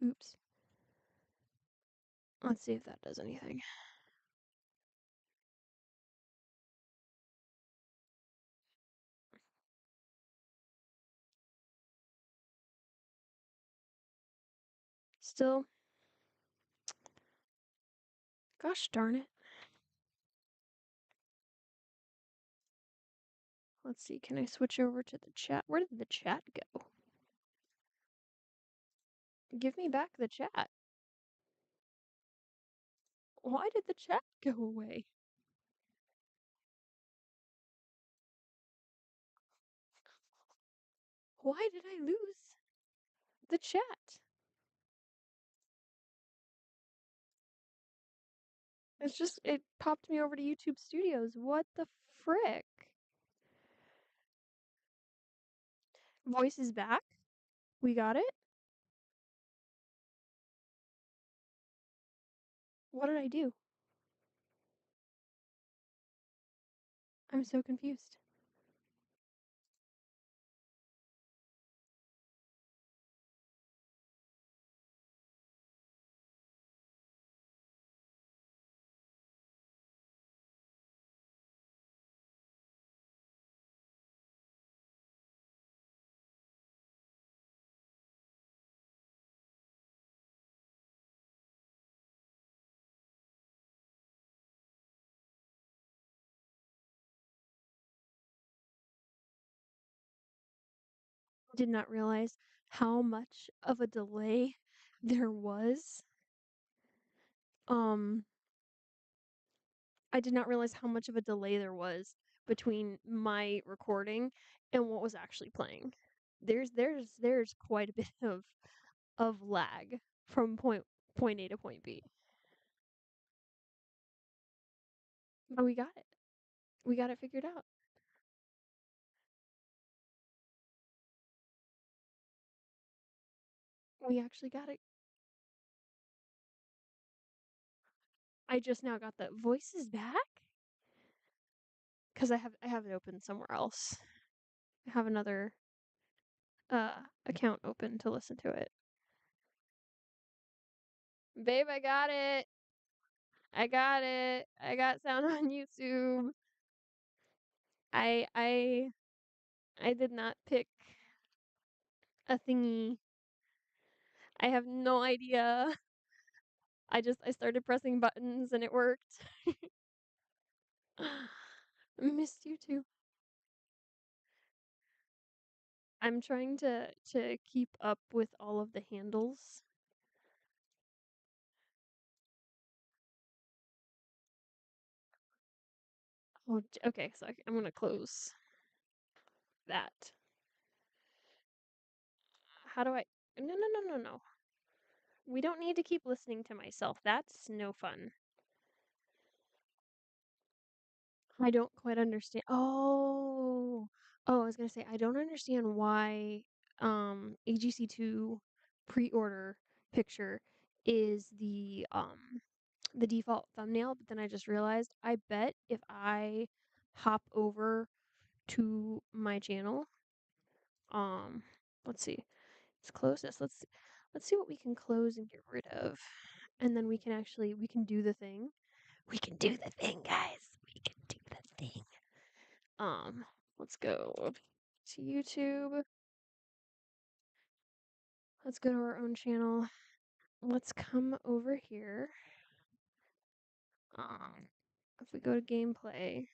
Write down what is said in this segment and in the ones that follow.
Oops. Let's see if that does anything. Still, gosh darn it. Let's see, can I switch over to the chat? Where did the chat go? Give me back the chat. Why did the chat go away? Why did I lose the chat? It popped me over to YouTube Studios. What the frick? Voice is back? We got it? What did I do? I'm so confused. Did not realize how much of a delay there was. Um, I did not realize how much of a delay there was between my recording and what was actually playing. There's quite a bit of lag from point A to point B. But we got it. We got it figured out. We actually got it. I just now got the voices back because I have it open somewhere else. I have another account open to listen to it. Babe, I got it. I got it. I got sound on YouTube. I I I did not pick a thingy. I have no idea. I started pressing buttons and it worked. Missed you too. I'm trying to keep up with all of the handles. Oh, okay, so I'm gonna close that. How do I? No, no, no, no, no. We don't need to keep listening to myself. That's no fun. I don't quite understand. I was gonna say I don't understand why AGC2 pre-order picture is the default thumbnail, but then I just realized I bet if I hop over to my channel, um let's see. Let's close this. Let's see what we can close and get rid of. And then we can do the thing. We can do the thing, guys. We can do the thing. Um, let's go to YouTube. Let's go to our own channel. Let's come over here. If we go to gameplay,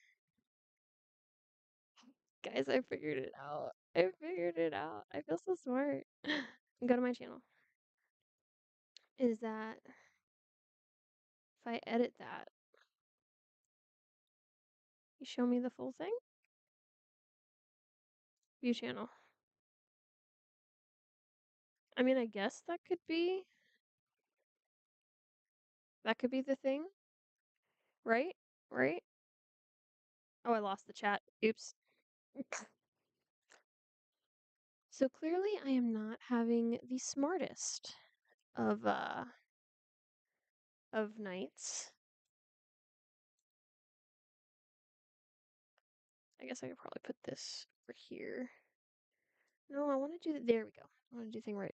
guys, I figured it out. I figured it out. I feel so smart. Go to my channel. Is that if I edit that, you show me the full thing? View channel. I mean, I guess that could be the thing, right? Right? Oh, I lost the chat. Oops. So clearly I am not having the smartest of nights. I guess I could probably put this over here. No, I want to do there we go. I want to do the thing right.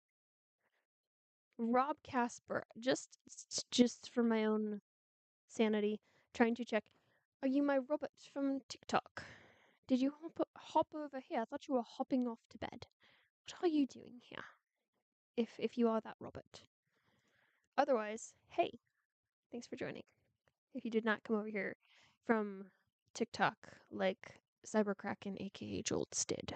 Rob Casper, just for my own sanity, trying to check. Are you my Robert from TikTok? Did you hop over here? I thought you were hopping off to bed. What are you doing here? If you are that Robert. Otherwise, hey, thanks for joining. If you did not come over here from TikTok like Cyberkraken aka Jolts did.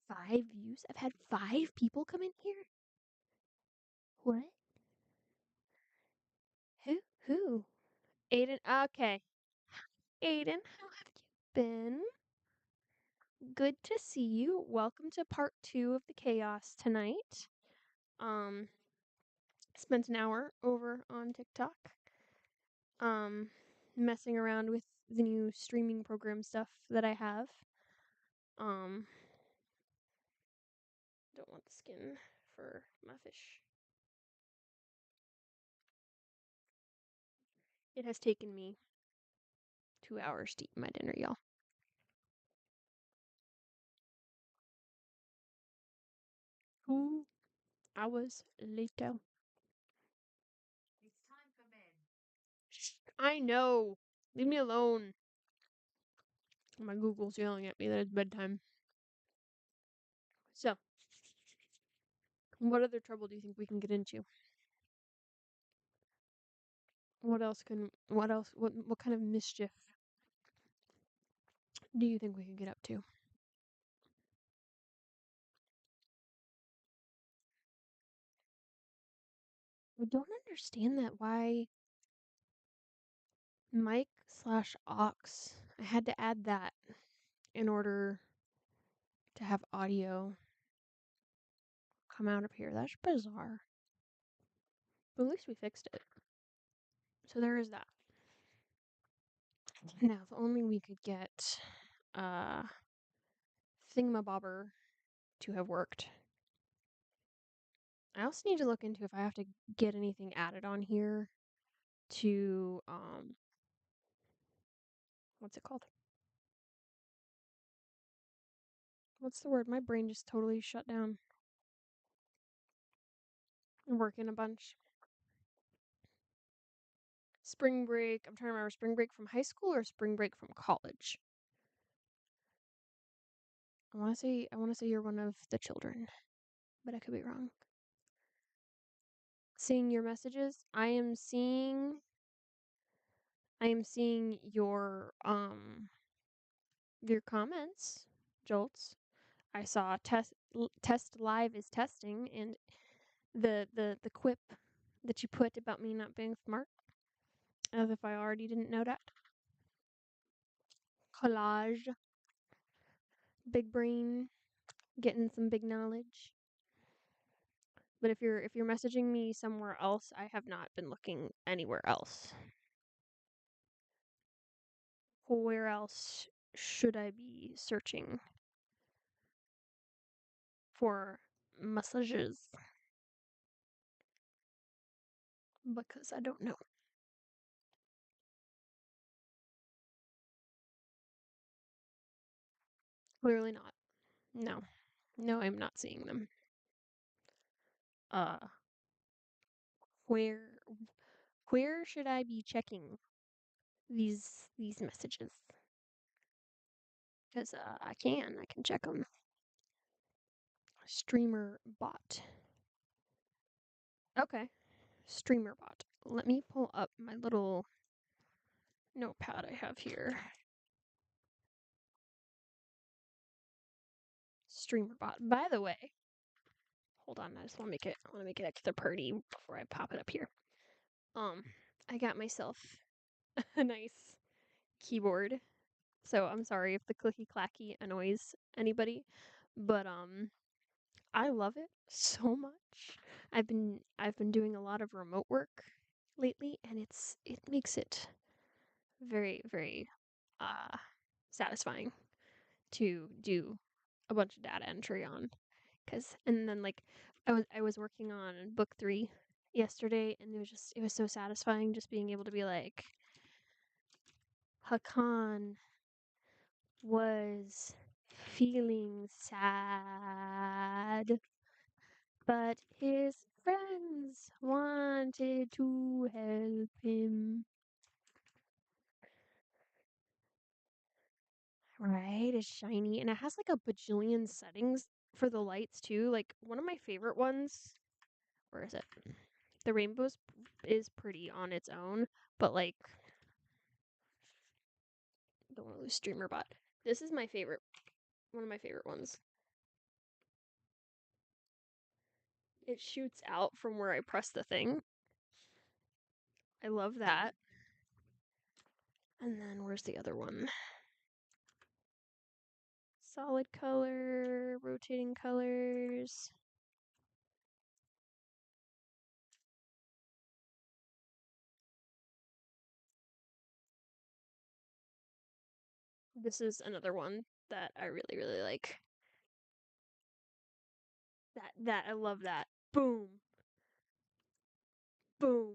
5 views? I've had 5 people come in here? What? Who? Aiden? Okay. Aiden, how have you been? Good to see you. Welcome to part 2 of the chaos tonight. Spent an hour over on TikTok. Messing around with the new streaming program stuff that I have. Don't want the skin for my fish. It has taken me 2 hours to eat my dinner, y'all. Ooh, I was late out. It's time for bed. Shh, I know. Leave me alone. My Google's yelling at me that it's bedtime. So, what other trouble do you think we can get into? What else? What kind of mischief do you think we can get up to? I don't understand that. Why mic/aux? I had to add that in order to have audio come out of here. That's bizarre. But at least we fixed it. So there is that. Now, if only we could get Thingamabobber to have worked. I also need to look into if I have to get anything added on here to what's it called? What's the word? My brain just totally shut down. I'm working a bunch. Spring break. I'm trying to remember spring break from high school or spring break from college. I want to say you're one of the children, but I could be wrong. Seeing your messages. I am seeing your comments, Jolts. I saw test live is testing and the quip that you put about me not being smart, as if I already didn't know that. Collage, big brain, getting some big knowledge. But if you're messaging me somewhere else, I have not been looking anywhere else. Where else should I be searching for messages? Because I don't know. Clearly not. No. No, I'm not seeing them. Uh, where where should I be checking these messages? Because I can check them. Streamer bot. Okay, streamer bot. Let me pull up my little notepad I have here. Streamer bot. By the way, hold on. I just want to make it extra pretty before I pop it up here. I got myself a nice keyboard. So I'm sorry if the clicky clacky annoys anybody, but I love it so much. I've been doing a lot of remote work lately, and it makes it very very uh satisfying to do a bunch of data entry on. Cause and then like I was working on book 3 yesterday, and it was so satisfying just being able to be like, Hakan was feeling sad But his friends wanted to help him. Right? It's shiny and it has like a bajillion settings for the lights too. Like one of my favorite ones, where is it? The rainbow is pretty on its own, but like don't want to lose streamer bot. This is my favorite, one of my favorite ones. It shoots out from where I press the thing. I love that. And then where's the other one? Solid color, rotating colors. This is another one that I really, really like. That I love that. Boom. Boom.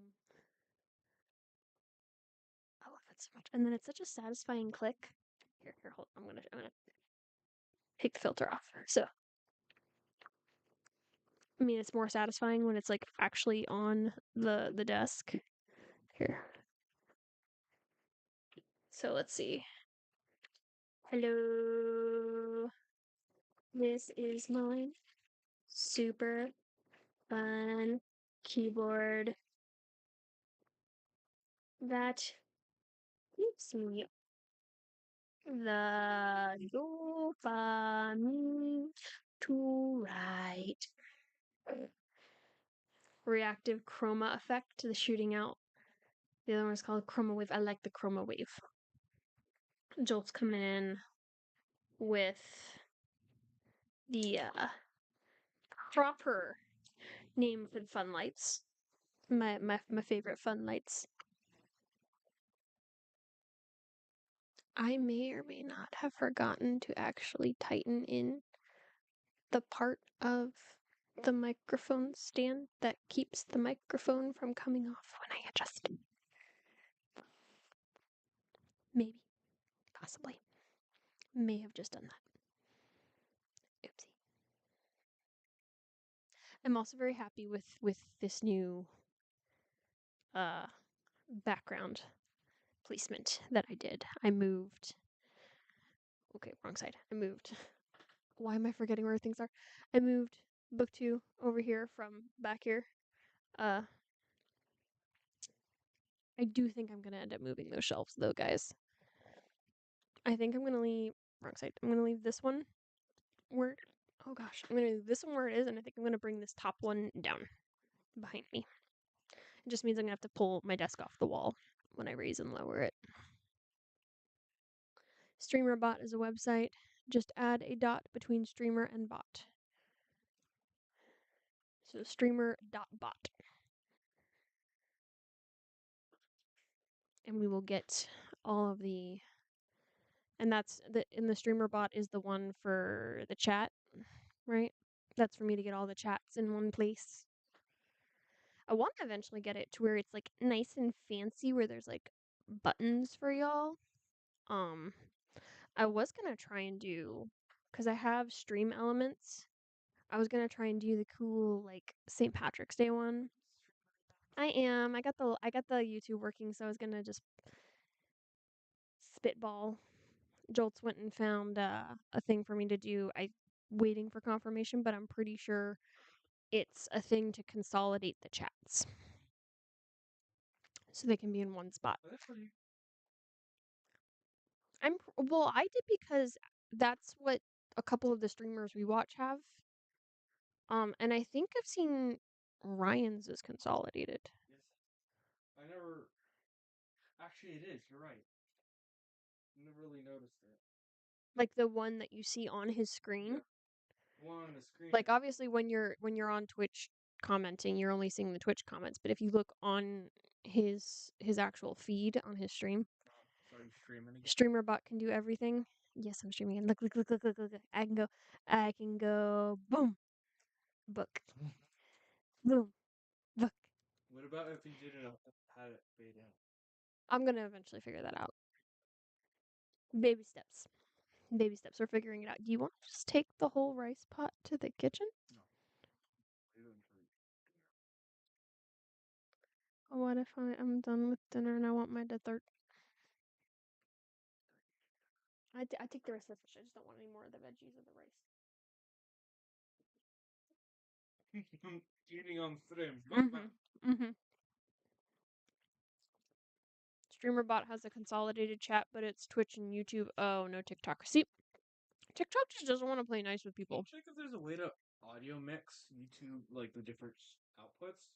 I love it so much. And then it's such a satisfying click. Here, hold. I'm gonna take the filter off. So, I mean, it's more satisfying when it's like actually on the desk. Here. So let's see. Hello. This is mine. Super fun keyboard that gives me the dopamine to write. Reactive chroma effect, the shooting out. The other one is called chroma wave. I like the chroma wave. Jolt's coming in with the proper name for the fun lights. My favorite fun lights. I may or may not have forgotten to actually tighten in the part of the microphone stand that keeps the microphone from coming off when I adjust. Maybe. Possibly. May have just done that. Oopsie. I'm also very happy with this new background placement that I did. I moved. Okay, wrong side. I moved. Why am I forgetting where things are? I moved BookTube over here from back here. Uh, I do think I'm gonna end up moving those shelves though, guys. I think I'm gonna leave wrong side. I'm gonna leave this one where. Oh gosh, I'm gonna leave this one where it is, and I think I'm gonna bring this top one down behind me. It just means I'm gonna have to pull my desk off the wall when I raise and lower it. StreamerBot is a website. Just add a dot between streamer and bot. So streamer.bot. And we will get all of the, and that's the in the streamer bot is the one for the chat, right? That's for me to get all the chats in one place. I want to eventually get it to where it's like nice and fancy where there's like buttons for y'all. Um I was going to try and do cuz I have Stream Elements. I was going to try and do the cool like St. Patrick's Day one. I am. I got the YouTube working, so I was going to just spitball. Jolts went and found a thing for me to do. I waiting for confirmation, but I'm pretty sure it's a thing to consolidate the chats so they can be in one spot. Well, I did because that's what a couple of the streamers we watch have. And I think I've seen Ryan's is consolidated. Yes. I never. Actually, it is. You're right. I never really noticed it. Like the one that you see on his screen. Yeah. The one on the screen. Like obviously when you're on Twitch commenting, you're only seeing the Twitch comments, but if you look on his actual feed on his stream, Sorry, streaming again. StreamerBot can do everything. Yes, I'm streaming. And look. I can go boom. Book. Boom. Book. What about if he did it had it fade in? I'm gonna eventually figure that out. Baby steps. Baby steps. We're figuring it out. Do you want to just take the whole rice pot to the kitchen? No. What if I'm done with dinner and I want my dessert? I take the rest of the fish. I just don't want any more of the veggies or the rice. Eating on stream. Mm-hmm. StreamerBot has a consolidated chat, but it's Twitch and YouTube. Oh, no TikTok. See, TikTok just doesn't want to play nice with people. Check if there's a way to audio mix YouTube, like the different outputs.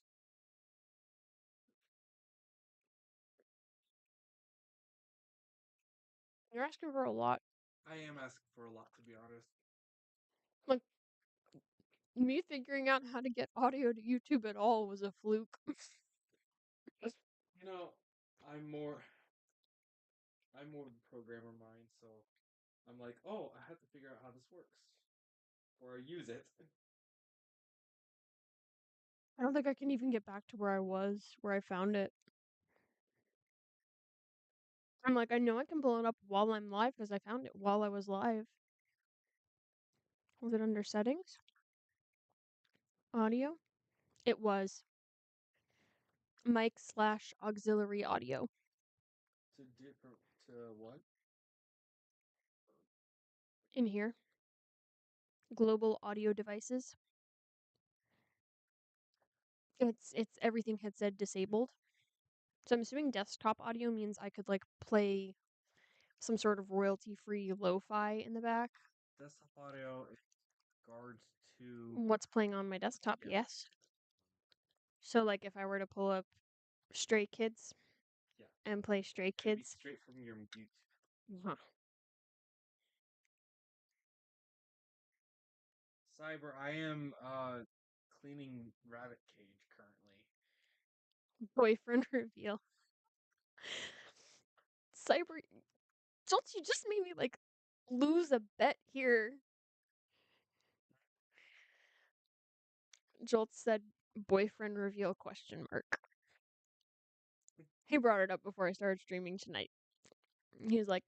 You're asking for a lot. I am asking for a lot, to be honest. Like, me figuring out how to get audio to YouTube at all was a fluke. You know, I'm more of the programmer mind, so I'm like, oh, I have to figure out how this works, or I use it. I don't think I can even get back to where I was, where I found it. I'm like, I know I can pull it up while I'm live because I found it while I was live. Was it under settings? Audio? It was. Mic/auxiliary audio. To what? In here. Global audio devices. It's everything had said disabled. So I'm assuming desktop audio means I could like play some sort of royalty-free lo-fi in the back. Desktop audio in regards to What's playing on my desktop? Yeah. Yes. So like if I were to pull up Stray Kids Yeah. and play Stray It'd be Kids. straight from your YouTube. Huh. Cyber, I am cleaning rabbit cage currently. Boyfriend reveal. Cyber, don't you just made me like lose a bet here. Jolt said boyfriend reveal question mark. He brought it up before I started streaming tonight. He was like,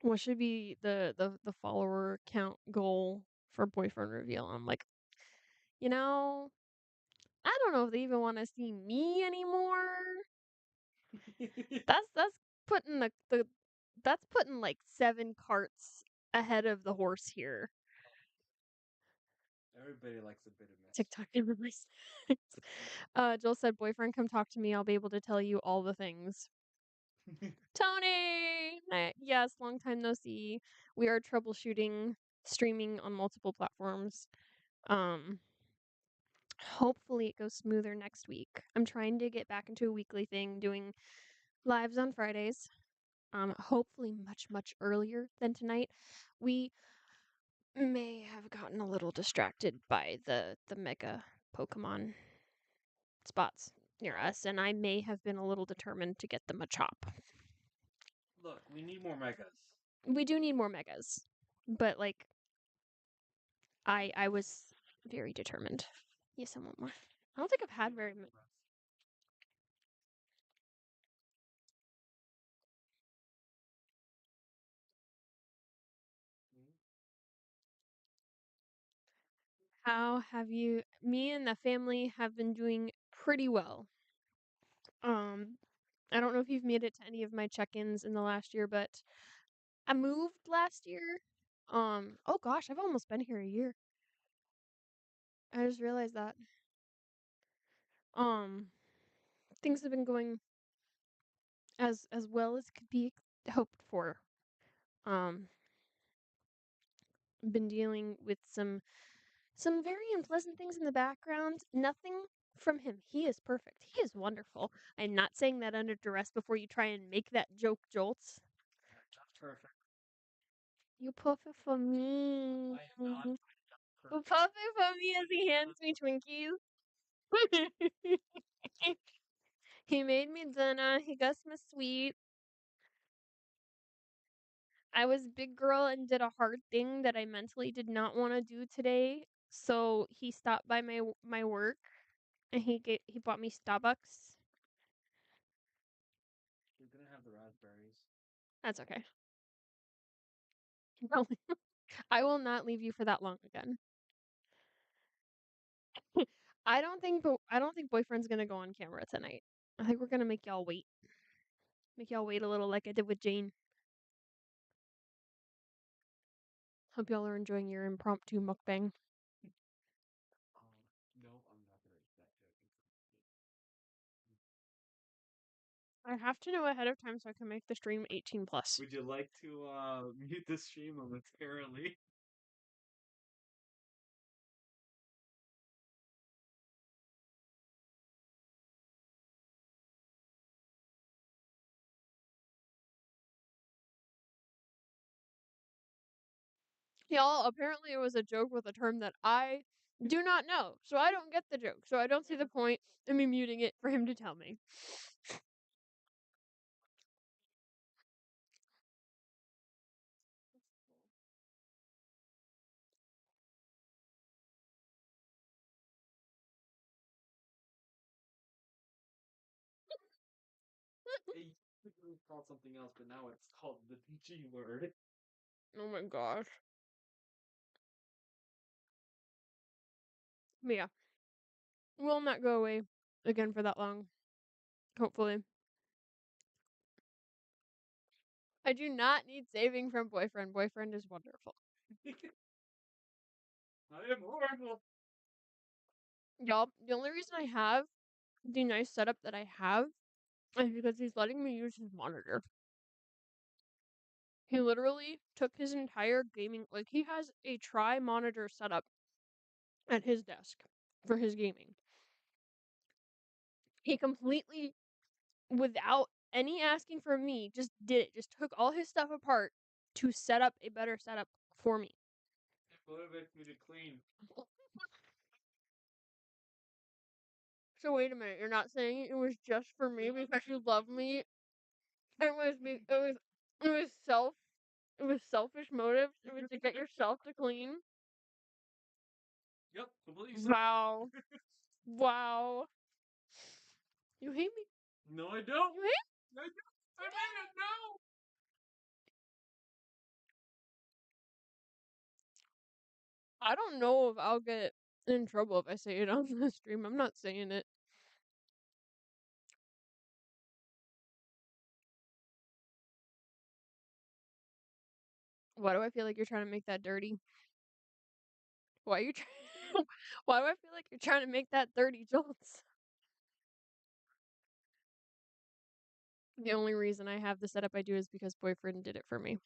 what should be the follower count goal for boyfriend reveal? I'm like, you know, I don't know if they even want to see me anymore. That's putting the that's putting like 7 carts ahead of the horse here. Everybody likes a bit of mess. TikTok everybody's Joel said, boyfriend, come talk to me. I'll be able to tell you all the things. Tony! Yes, long time no see. We are troubleshooting streaming on multiple platforms. Hopefully it goes smoother next week. I'm trying to get back into a weekly thing, doing lives on Fridays. Hopefully much earlier than tonight. We may have gotten a little distracted by the mega Pokemon spots near us, and I may have been a little determined to get them a chop. Look, we need more megas. We do need more megas, but like I was very determined. Yes, I want more. I don't think I've had very many. How have you? Me and the family have been doing pretty well. I don't know if you've made it to any of my check-ins in the last year, but I moved last year. Oh gosh, I've almost been here a year. I just realized that. Um, things have been going as well as could be hoped for. Um, been dealing with some very unpleasant things in the background. Nothing from him. He is perfect. He is wonderful. I'm not saying that under duress before you try and make that joke, Jolts. Perfect. You perfect for me. I am not You perfect. perfect for me as he hands me Twinkies. He made me dinner. He got me sweet. I was big girl and did a hard thing that I mentally did not want to do today. So he stopped by my work and he bought me Starbucks. You're gonna have the raspberries. That's okay. No, I will not leave you for that long again. I don't think boyfriend's gonna go on camera tonight. I think we're gonna make y'all wait. Make y'all wait a little like I did with Jane. Hope y'all are enjoying your impromptu mukbang. No, I'm not gonna eat that joke. I have to know ahead of time so I can make the stream 18 plus. Would you like to mute the stream momentarily? Y'all, apparently it was a joke with a term that I do not know, so I don't get the joke. So I don't see the point in me muting it for him to tell me. It was called something else, but now it's called the G word. Oh my gosh. But yeah. Will not go away again for that long. Hopefully. I do not need saving from boyfriend. Boyfriend is wonderful. I am horrible. Y'all, the only reason I have the nice setup that I have is because he's letting me use his monitor. He literally took his entire gaming, like, he has a tri-monitor setup at his desk for his gaming. He completely, without any asking from me, just did it. Just took all his stuff apart to set up a better setup for me. Motivates me to clean. So wait a minute, you're not saying it was just for me because you love me? It was selfish motives. It was to get yourself to clean. Yep, completely. Wow. Wow. You hate me. No, I don't. You hate I don't. I mean it. No. I don't know if I'll get in trouble if I say it on the stream. I'm not saying it. Why do I feel like you're trying to make that dirty? Why are you trying? Why do I feel like you're trying to make that dirty, Jolts? The only reason I have the setup I do is because boyfriend did it for me.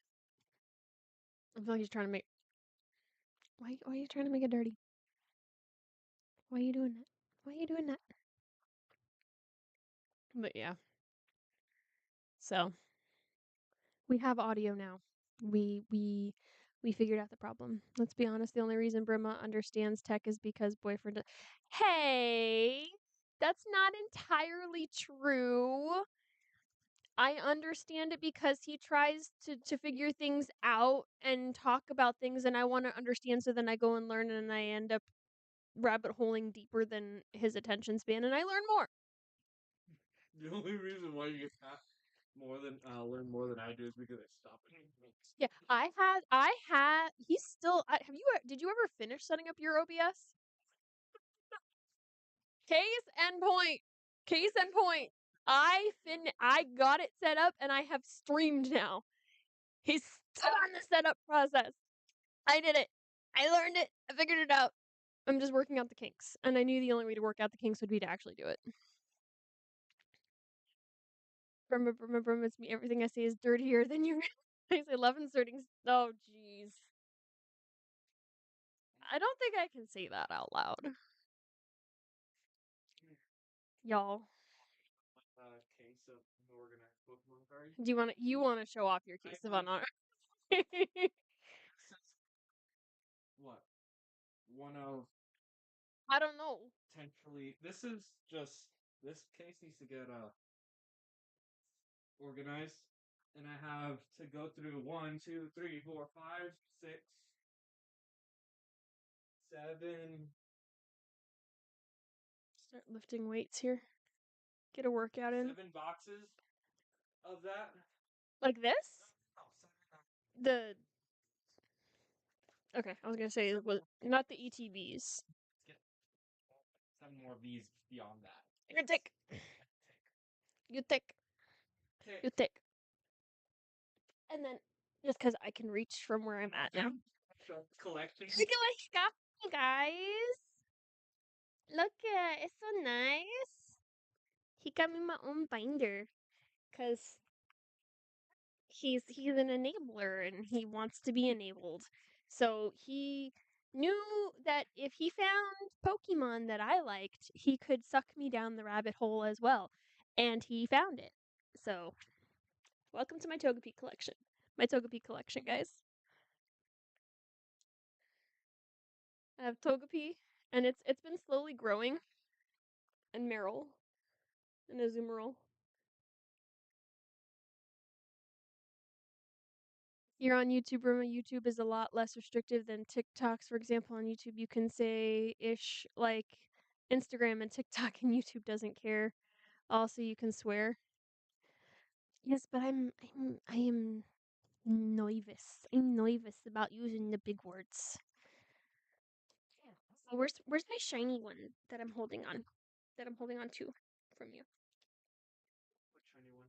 I feel like he's trying to make. Why are you trying to make it dirty? Why are you doing that? Why are you doing that? But yeah. So we have audio now. We figured out the problem. Let's be honest, the only reason Brima understands tech is because boyfriend. Hey, that's not entirely true. I understand it because he tries to figure things out and talk about things, and I want to understand, so then I go and learn, and I end up rabbit holing deeper than his attention span, and I learn more. The only reason why you have learn more than I do is because I stop it. Yeah, he's still, did you ever finish setting up your OBS? Case and point. Case and point. I got it set up and I have streamed now. He's still on the setup process. I did it. I learned it. I figured it out. I'm just working out the kinks. And I knew the only way to work out the kinks would be to actually do it. Remember, it's me. Everything I say is dirtier than you realize. I love inserting. Oh, jeez. I don't think I can say that out loud. Y'all. Case of unorganized Pokemon cards. Do you wanna show off your case of honor? What? One of I don't know. potentially. This case needs to get organized, and I have to go through 1, 2, 3, 4, 5, 6, 7. Start lifting weights here. Get a workout in. 7 boxes of that. Like this? No, The Okay, I was gonna say not the ETBs. let's get 7 more V's beyond that. You're gonna take. You thick. Okay. You thick. And then just because I can reach from where I'm at now. Collection. Look at my stuff, guys. Look at it's so nice. He got me my own binder because he's an enabler and he wants to be enabled. So he knew that if he found Pokemon that I liked, he could suck me down the rabbit hole as well. And he found it. So welcome to my Togepi collection. My Togepi collection, guys. I have Togepi, and it's been slowly growing. And Meryl and Azumarill. You're on YouTube. Remember, YouTube is a lot less restrictive than TikToks. For example, on YouTube, you can say ish like Instagram and TikTok, and YouTube doesn't care. Also, you can swear. Yes, but I am nervous. I'm nervous about using the big words. So where's my shiny one that I'm holding on? That I'm holding on to from you. What shiny one?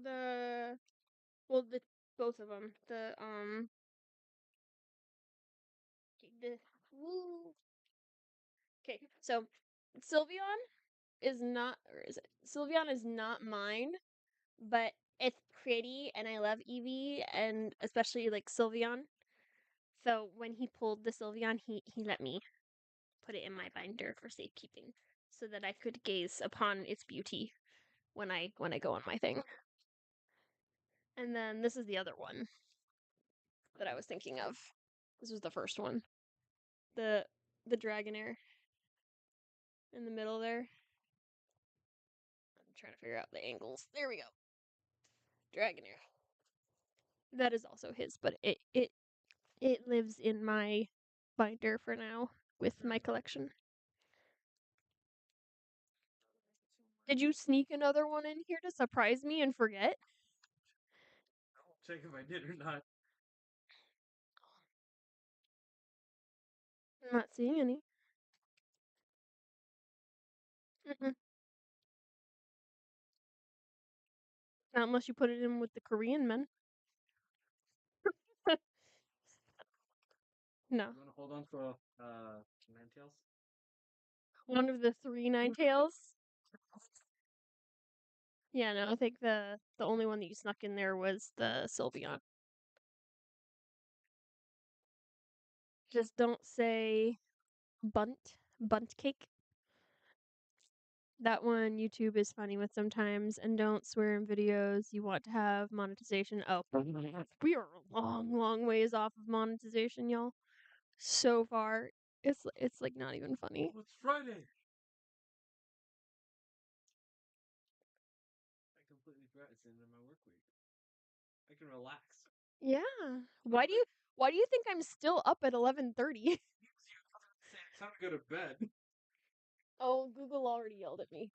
The well, the both of them. The okay. So Sylveon is not, or is it? Sylveon is not mine, but it's pretty, and I love Eevee, and especially like Sylveon. So when he pulled the Sylveon, he let me put it in my binder for safekeeping, so that I could gaze upon its beauty when I go on my thing. And then this is the other one that I was thinking of. This was the first one. The the Dragonair in the middle there. I'm trying to figure out the angles. There we go. Dragonair. That is also his, but it lives in my binder for now with my collection. Did you sneak another one in here to surprise me and forget? I'll check if I did or not. I'm not seeing any. Mm-mm. Not unless you put it in with the Korean men. No. You want to hold on for Ninetales? One of the three Ninetales. Yeah, no, I think the only one that you snuck in there was the Sylveon. Just don't say bunt cake. That one YouTube is funny with sometimes, and don't swear in videos. You want to have monetization. Oh, we are a long, long ways off of monetization, y'all. So far, it's like not even funny. Oh, it's Friday. I completely forgot it's the end of my work week. I can relax. Yeah. Why do you think I'm still up at 11:30? It's time to go to bed. Oh, Google already yelled at me.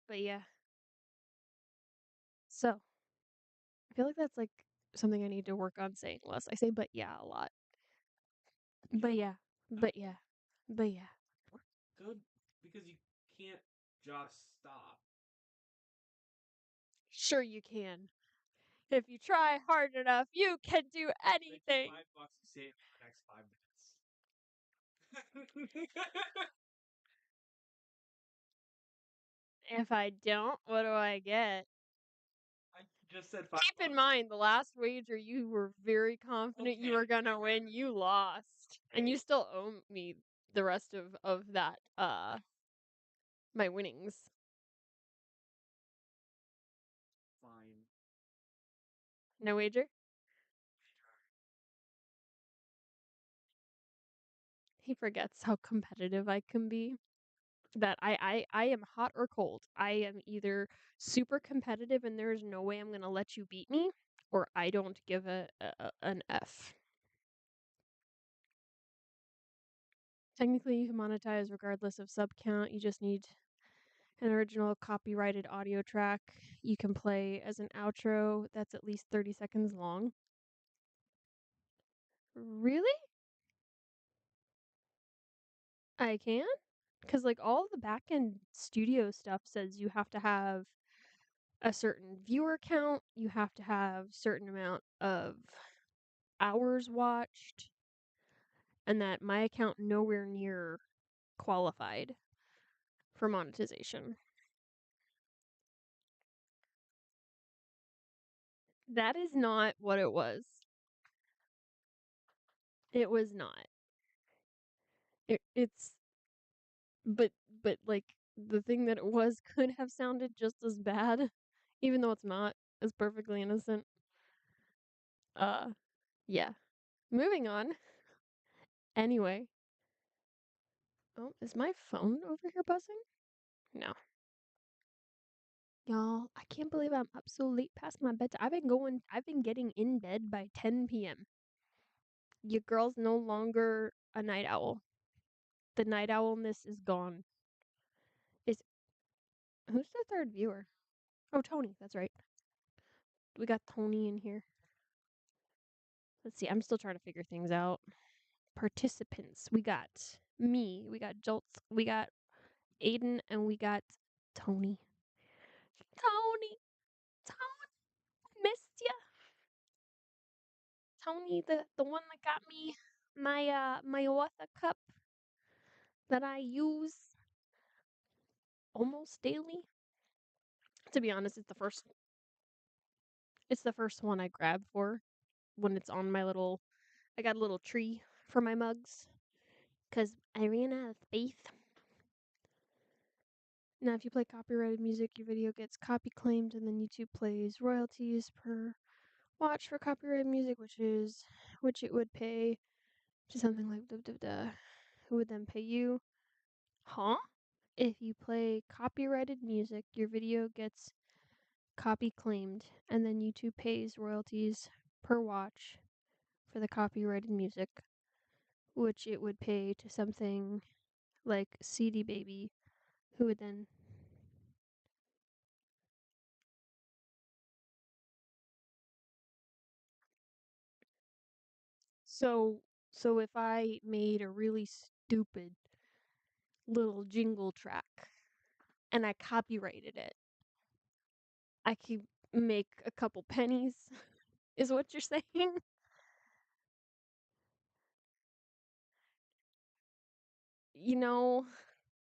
But yeah. So, I feel like that's like something I need to work on saying less. I say but yeah a lot. But yeah. But yeah. But yeah. Good, because you can't just stop. Sure you can. If you try hard enough, you can do anything. $5 you save in the next 5 minutes. If I don't, what do I get? I just said $5. Keep in mind, the last wager you were very confident you were gonna win. You lost, and you still owe me the rest of that my winnings. Fine. No wager. He forgets how competitive I can be. That I am hot or cold. I am either super competitive and there's no way I'm gonna let you beat me, or I don't give an F. Technically, you can monetize regardless of sub count. You just need an original copyrighted audio track you can play as an outro that's at least 30 seconds long. Really? I can, because like all the back end studio stuff says you have to have a certain viewer count, you have to have certain amount of hours watched, and that my account nowhere near qualified for monetization. That is not what it was. It was not. It's but like the thing that it was could have sounded just as bad, even though it's not. It's perfectly innocent. Uh, yeah. Moving on. Anyway. Oh, is my phone over here buzzing? No. Y'all, I can't believe I'm up so late past my bedtime. I've been getting in bed by 10 p.m. Your girl's no longer a night owl. The night owlness is gone. Is Who's the third viewer? Oh, Tony, that's right. We got Tony in here. Let's see, I'm still trying to figure things out. Participants. We got me, we got Jolts, we got Aiden, and we got Tony. Tony! Tony! Missed ya! Tony, the one that got me my water cup that I use almost daily. To be honest, it's the first one I grab for when it's on my little I got a little tree for my mugs cuz I ran out of space. Now if you play copyrighted music, your video gets copy claimed and then YouTube plays royalties per watch for copyrighted music, which it would pay to something like who would then pay you. Huh? If you play copyrighted music, your video gets copy claimed, and then YouTube pays royalties per watch for the copyrighted music, which it would pay to something like CD Baby, who would then. So, so if I made a really stupid little jingle track and I copyrighted it, I could make a couple pennies, is what you're saying? You know,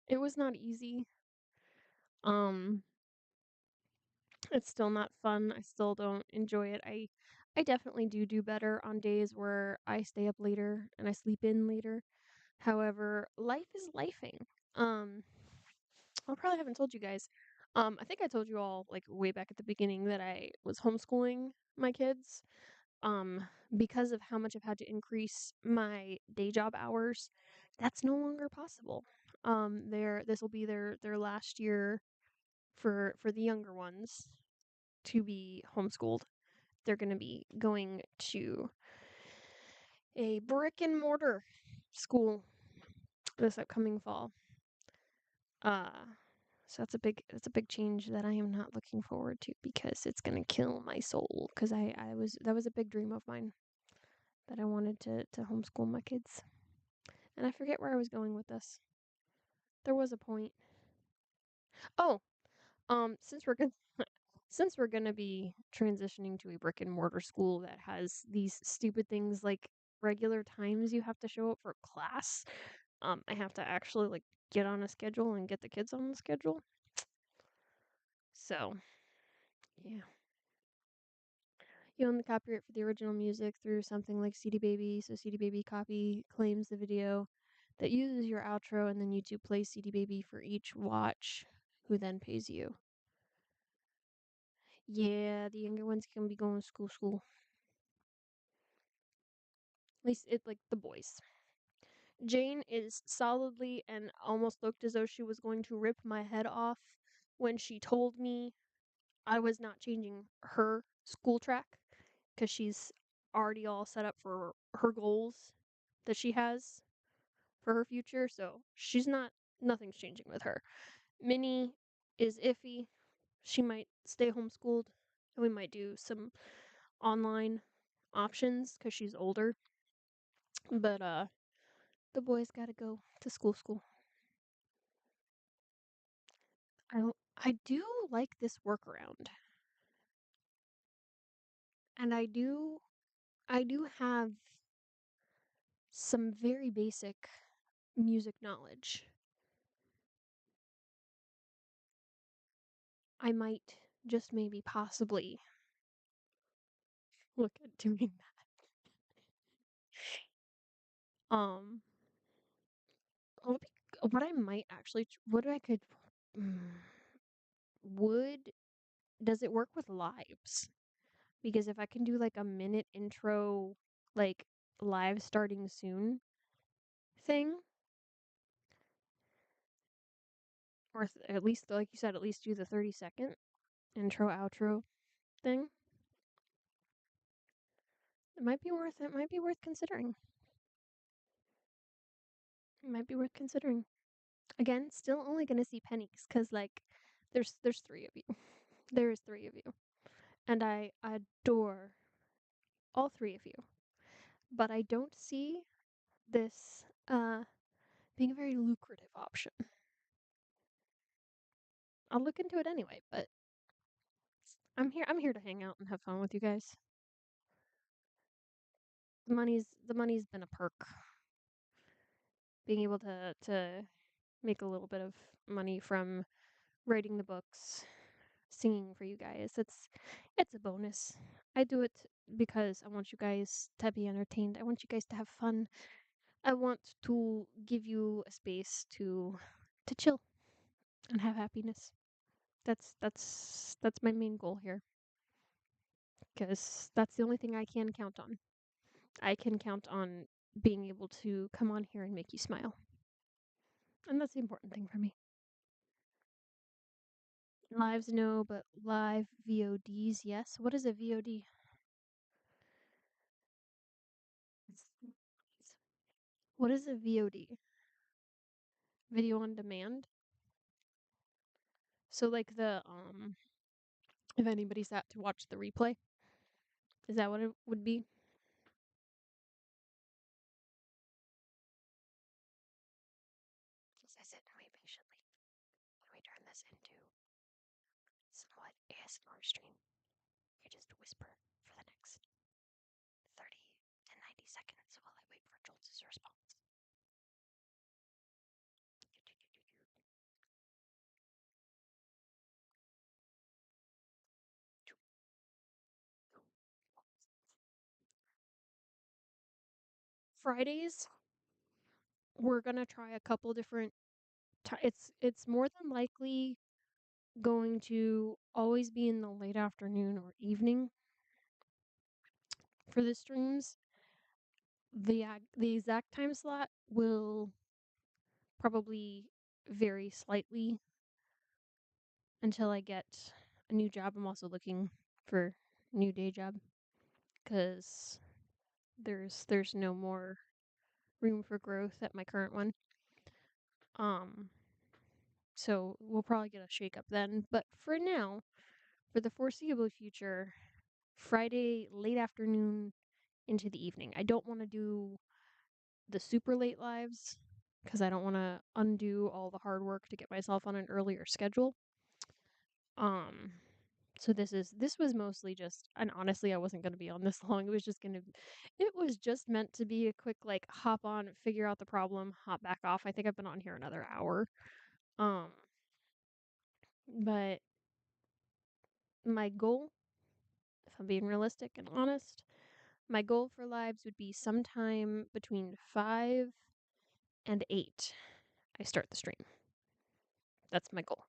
it was not easy. Um, it's still not fun. I still don't enjoy it. I definitely do better on days where I stay up later and I sleep in later. However, life is lifing. Um, I probably haven't told you guys. I think I told you all like way back at the beginning that I was homeschooling my kids. Um, because of how much I've had to increase my day job hours, that's no longer possible. This will be their last year for the younger ones to be homeschooled. They're going to be going to a brick and mortar school this upcoming fall. Uh so that's a big change that I am not looking forward to because it's going to kill my soul cuz I was that was a big dream of mine that I wanted to homeschool my kids. And I forget where I was going with this. There was a point. Oh, since we're going since we're going to be transitioning to a brick and mortar school that has these stupid things like regular times you have to show up for class, I have to actually like get on a schedule and get the kids on the schedule. So, yeah. You own the copyright for the original music through something like CD Baby, so CD Baby copy claims the video that uses your outro, and then YouTube plays CD Baby for each watch, who then pays you. Yeah, the younger ones can be going to school. At least it like the boys. Jane is solidly and almost looked as though she was going to rip my head off when she told me I was not changing her school track because she's already all set up for her goals that she has for her future. So nothing's changing with her. Minnie is iffy. She might stay homeschooled and we might do some online options because she's older. But The boys gotta go to school. I do like this workaround. And I do have some very basic music knowledge. I might just maybe possibly look at doing that. What what I might actually what I could mm, would does it work with lives? Because if I can do like a minute intro, like live starting soon thing, or at least like you said, at least do the 30-second intro outro thing, it might be worth considering. It might be worth considering. Again, still only gonna see pennies because like there's three of you. There is three of you. And I adore all three of you. But I don't see this being a very lucrative option. I'll look into it anyway, but I'm here to hang out and have fun with you guys. The money's been a perk. Being able to make a little bit of money from writing the books, singing for you guys. It's a bonus. I do it because I want you guys to be entertained. I want you guys to have fun. I want to give you a space to chill and have happiness. That's my main goal here because that's the only thing I can count on. I can count on being able to come on here and make you smile. And that's the important thing for me. Lives, no, but live VODs, yes. What is a VOD? What is a VOD? Video on demand? So like if anybody sat to watch the replay, is that what it would be? As I sit and wait patiently, when we turn this into somewhat ASMR stream, you just whisper for the next 30 to 90 seconds while I wait for Joltz's response. Fridays, we're gonna try a couple different. It's more than likely going to always be in the late afternoon or evening for the streams. The exact time slot will probably vary slightly until I get a new job. I'm also looking for a new day job because there's no more room for growth at my current one. Um, so we'll probably get a shake up then. But for now, for the foreseeable future, Friday late afternoon into the evening. I don't want to do the super late lives because I don't want to undo all the hard work to get myself on an earlier schedule. Um, so this was mostly just, and honestly, I wasn't going to be on this long. It was just meant to be a quick like hop on, figure out the problem, hop back off. I think I've been on here another hour. Um, but my goal, if I'm being realistic and honest, my goal for lives would be sometime between 5 and 8. I start the stream. That's my goal.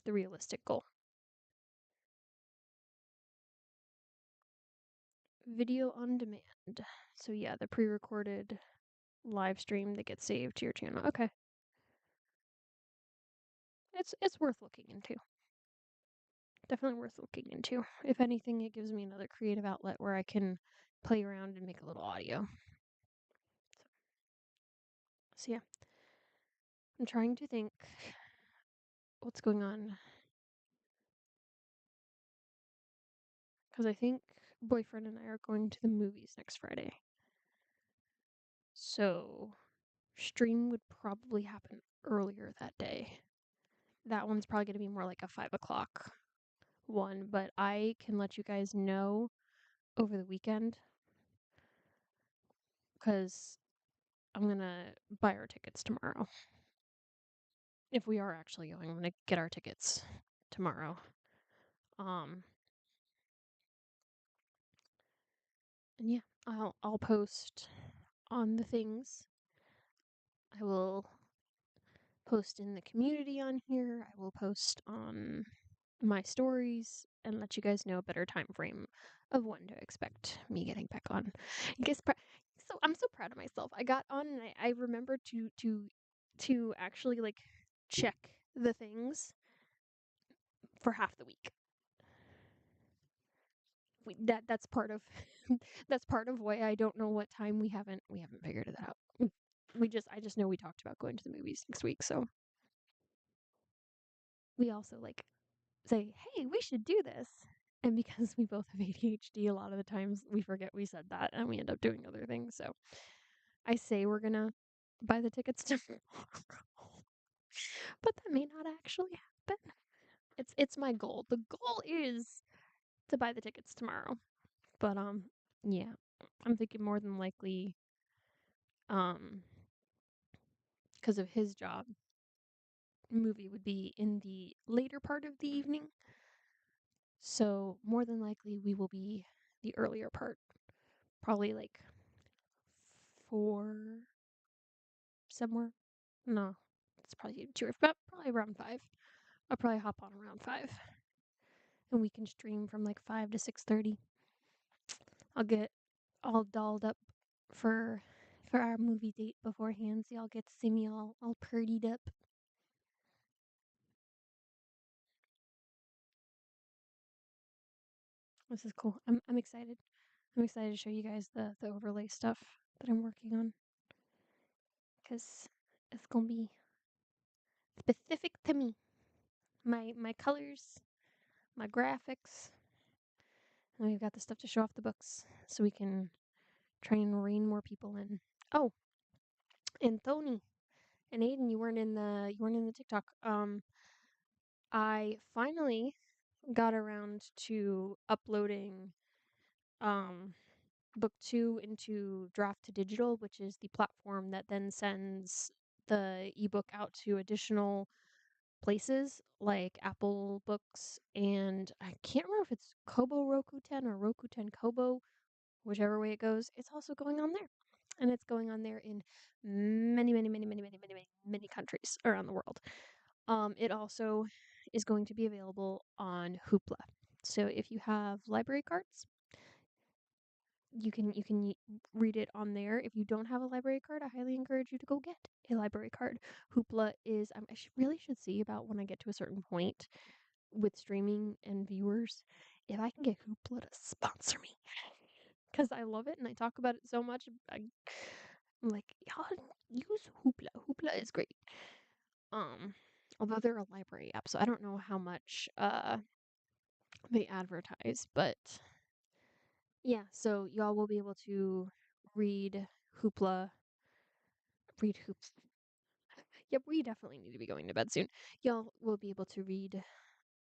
The realistic goal. Video on demand. So yeah, the pre-recorded live stream that gets saved to your channel. Okay. It's worth looking into. Definitely worth looking into. If anything, it gives me another creative outlet where I can play around and make a little audio. So yeah. I'm trying to think what's going on. Because I think boyfriend and I are going to the movies next Friday. So stream would probably happen earlier that day. That one's probably going to be more like a 5 o'clock one, but I can let you guys know over the weekend because I'm going to buy our tickets tomorrow. If we are actually going, I'm going to get our tickets tomorrow. Um, and yeah, I'll post on the things. I will post in the community on here. I will post on my stories and let you guys know a better time frame of when to expect me getting back on. So I'm so proud of myself. I got on and I remembered to actually like check the things for half the week. That's part of that's part of why I don't know what time we haven't figured it out. I just know we talked about going to the movies next week, so we also like say, "Hey, we should do this." And because we both have ADHD, a lot of the times we forget we said that and we end up doing other things. So I say we're gonna buy the tickets tomorrow, but that may not actually happen. It's my goal. The goal is to buy the tickets tomorrow. But yeah, I'm thinking more than likely um because of his job, movie would be in the later part of the evening. So more than likely we will be the earlier part, probably like 4 somewhere. No, it's probably two or about probably around 5. I'll probably hop on around 5, and we can stream from like 5 to 6:30. I'll get all dolled up for our movie date beforehand, so y'all get to see me all purdied up. This is cool. I'm excited. I'm excited to show you guys the overlay stuff that I'm working on because it's gonna be specific to me. My colors, my graphics, and we've got the stuff to show off the books so we can try and rein more people in. Oh, and Tony and Aiden, you weren't in the TikTok. I finally got around to uploading um book 2 into Draft to Digital, which is the platform that then sends the ebook out to additional places like Apple Books, and I can't remember if it's Kobo Rakuten or Rakuten Kobo, whichever way it goes. It's also going on there. And it's going on there in many, many, many, many, many, many, many, many countries around the world. It also is going to be available on Hoopla. So if you have library cards, you can read it on there. If you don't have a library card, I highly encourage you to go get a library card. Hoopla is really should see about when I get to a certain point with streaming and viewers if I can get Hoopla to sponsor me because I love it and I talk about it so much. I'm like, y'all use Hoopla. Hoopla is great. Um, Although they're a library app, so I don't know how much they advertise, but yeah, so y'all will be able to read Hoopla, read Hoops. Yep, we definitely need to be going to bed soon. Y'all will be able to read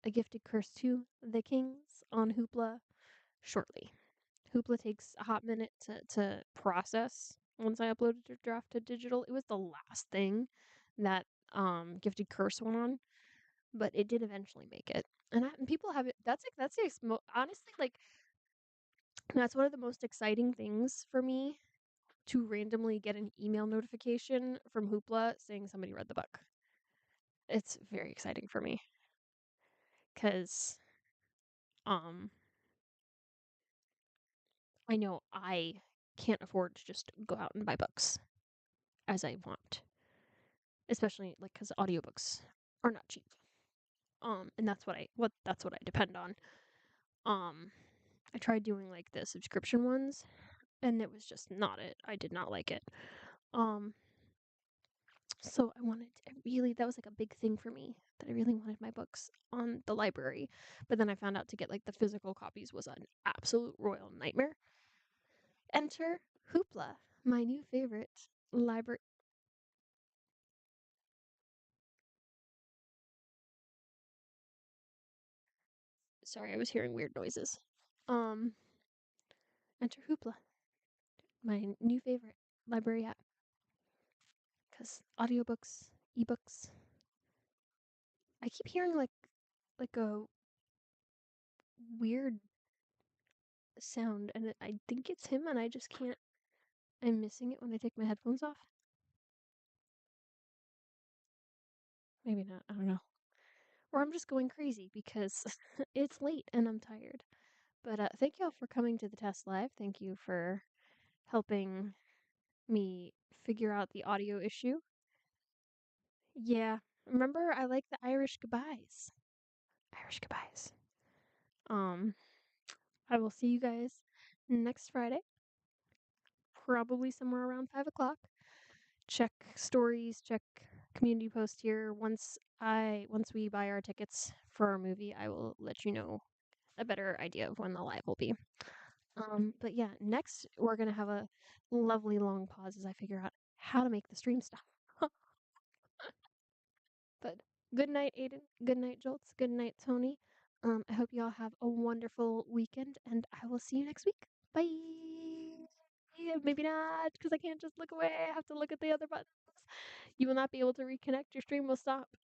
A Gifted Curse to the Kings on Hoopla shortly. Hoopla takes a hot minute to process once I uploaded to Draft to Digital. It was the last thing that Gifted Curse went on, but it did eventually make it. And people have it. Honestly, like that's one of the most exciting things for me to randomly get an email notification from Hoopla saying somebody read the book. It's very exciting for me because um I know I can't afford to just go out and buy books as I want, especially like because audiobooks are not cheap. And that's what I depend on. Um, I tried doing like the subscription ones, and it was just not it. I did not like it. Um, so that was like a big thing for me that I really wanted my books on the library. But then I found out to get like the physical copies was an absolute royal nightmare. Enter Hoopla, My new favorite library. Sorry, I was hearing weird noises. Um, Enter Hoopla, my new favorite library app. Because audiobooks, ebooks. I keep hearing like a weird sound, and I think it's him, and I just can't. I'm missing it when I take my headphones off. Maybe not. I don't know. Or I'm just going crazy because it's late and I'm tired. But thank y'all for coming to the test live. Thank you for helping me figure out the audio issue. Yeah. Remember, I like the Irish goodbyes. Irish goodbyes. Um, I will see you guys next Friday, probably somewhere around 5 o'clock. Check stories, check community post here. Once we buy our tickets for our movie, I will let you know a better idea of when the live will be. But yeah, next we're gonna have a lovely long pause as I figure out how to make the stream stop. But good night, Aiden. Good night, Jolts. Good night, Tony. I hope you all have a wonderful weekend, and I will see you next week. Bye. Yeah, maybe not, because I can't just look away. I have to look at the other buttons. You will not be able to reconnect. Your stream will stop.